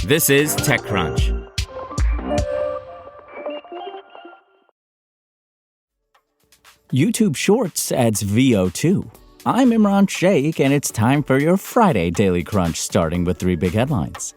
This is TechCrunch. YouTube Shorts adds VO2. I'm Imran Sheikh, and it's time for your Friday Daily Crunch, starting with 3 big headlines.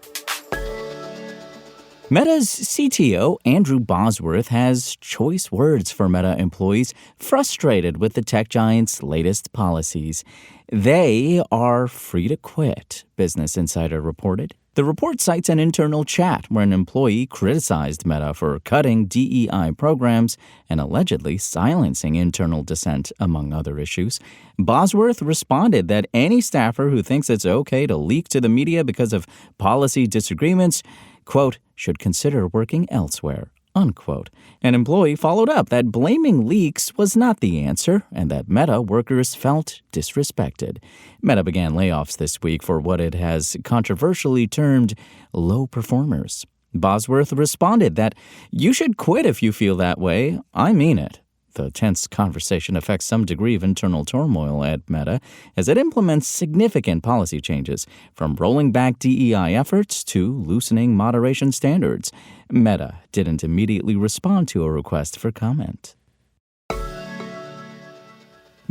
Meta's CTO, Andrew Bosworth, has choice words for Meta employees frustrated with the tech giant's latest policies. They are free to quit, Business Insider reported. The report cites an internal chat where an employee criticized Meta for cutting DEI programs and allegedly silencing internal dissent, among other issues. Bosworth responded that any staffer who thinks it's okay to leak to the media because of policy disagreements, quote, should consider working elsewhere, unquote. An employee followed up that blaming leaks was not the answer and that Meta workers felt disrespected. Meta began layoffs this week for what it has controversially termed low performers. Bosworth responded that you should quit if you feel that way. I mean it. The tense conversation affects some degree of internal turmoil at Meta as it implements significant policy changes, from rolling back DEI efforts to loosening moderation standards. Meta didn't immediately respond to a request for comment.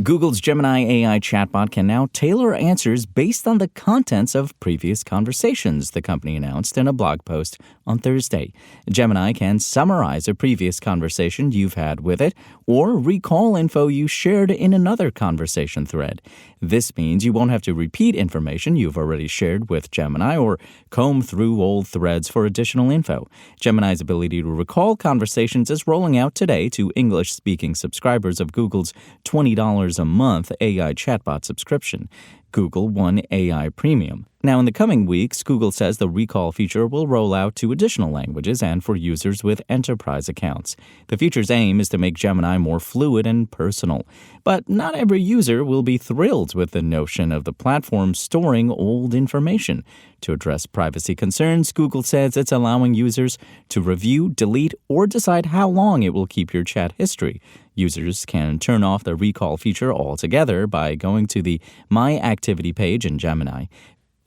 Google's Gemini AI chatbot can now tailor answers based on the contents of previous conversations, the company announced in a blog post on Thursday. Gemini can summarize a previous conversation you've had with it or recall info you shared in another conversation thread. This means you won't have to repeat information you've already shared with Gemini or comb through old threads for additional info. Gemini's ability to recall conversations is rolling out today to English-speaking subscribers of Google's $20 a month AI chatbot subscription, Google One AI Premium. Now, in the coming weeks, Google says the recall feature will roll out to additional languages and for users with enterprise accounts. The feature's aim is to make Gemini more fluid and personal. But not every user will be thrilled with the notion of the platform storing old information. To address privacy concerns, Google says it's allowing users to review, delete, or decide how long it will keep your chat history. Users can turn off the recall feature altogether by going to the My Activity page in Gemini.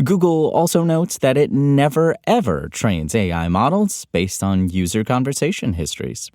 Google also notes that it never, ever trains AI models based on user conversation histories.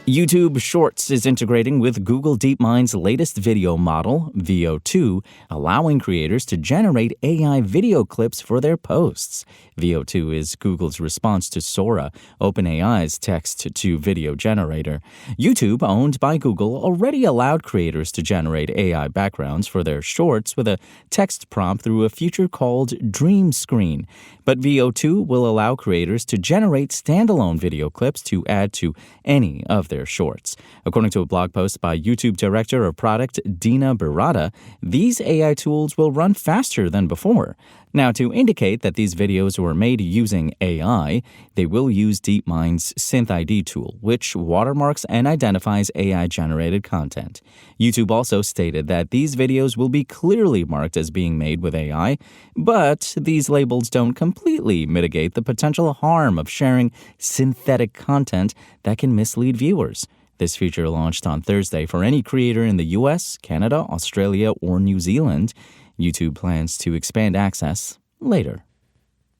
YouTube Shorts is integrating with Google DeepMind's latest video model, VO2, allowing creators to generate AI video clips for their posts. VO2 is Google's response to Sora, OpenAI's text-to-video generator. YouTube, owned by Google, already allowed creators to generate AI backgrounds for their shorts with a text prompt through a feature called Dream Screen. But VO2 will allow creators to generate standalone video clips to add to any of their shorts. According to a blog post by YouTube Director of Product Dina Berada, these AI tools will run faster than before. Now, to indicate that these videos were made using AI, they will use DeepMind's SynthID tool, which watermarks and identifies AI-generated content. YouTube also stated that these videos will be clearly marked as being made with AI, but these labels don't completely mitigate the potential harm of sharing synthetic content that can mislead viewers. This feature launched on Thursday for any creator in the U.S., Canada, Australia, or New Zealand. YouTube plans to expand access later.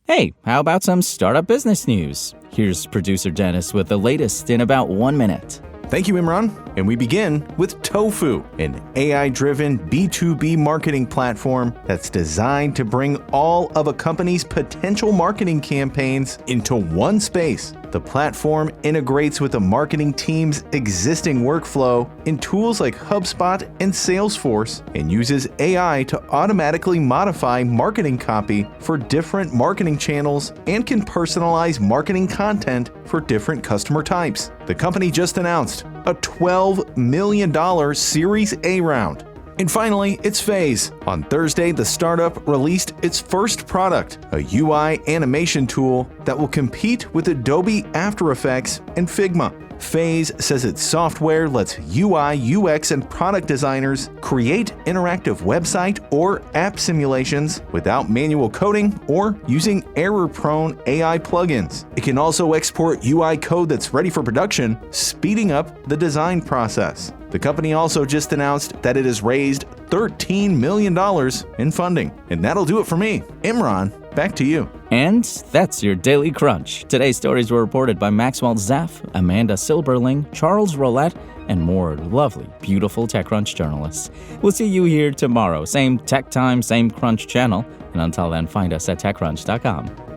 Hey, how about some startup business news? Here's producer Dennis with the latest in about 1 minute. Thank you, Imran. And we begin with Tofu, an AI-driven B2B marketing platform that's designed to bring all of a company's potential marketing campaigns into one space. The platform integrates with the marketing team's existing workflow in tools like HubSpot and Salesforce and uses AI to automatically modify marketing copy for different marketing channels and can personalize marketing content for different customer types. The company just announced a $12 million Series A round. And finally, it's Phase. On Thursday, the startup released its first product, a UI animation tool that will compete with Adobe After Effects and Figma. Phase says its software lets UI, UX, and product designers create interactive website or app simulations without manual coding or using error-prone AI plugins. It can also export UI code that's ready for production, speeding up the design process. The company also just announced that it has raised $13 million in funding. And that'll do it for me. Imran, back to you. And that's your Daily Crunch. Today's stories were reported by Maxwell Zaff, Amanda Silberling, Charles Roulette, and more lovely, beautiful TechCrunch journalists. We'll see you here tomorrow. Same tech time, same Crunch channel. And until then, find us at TechCrunch.com.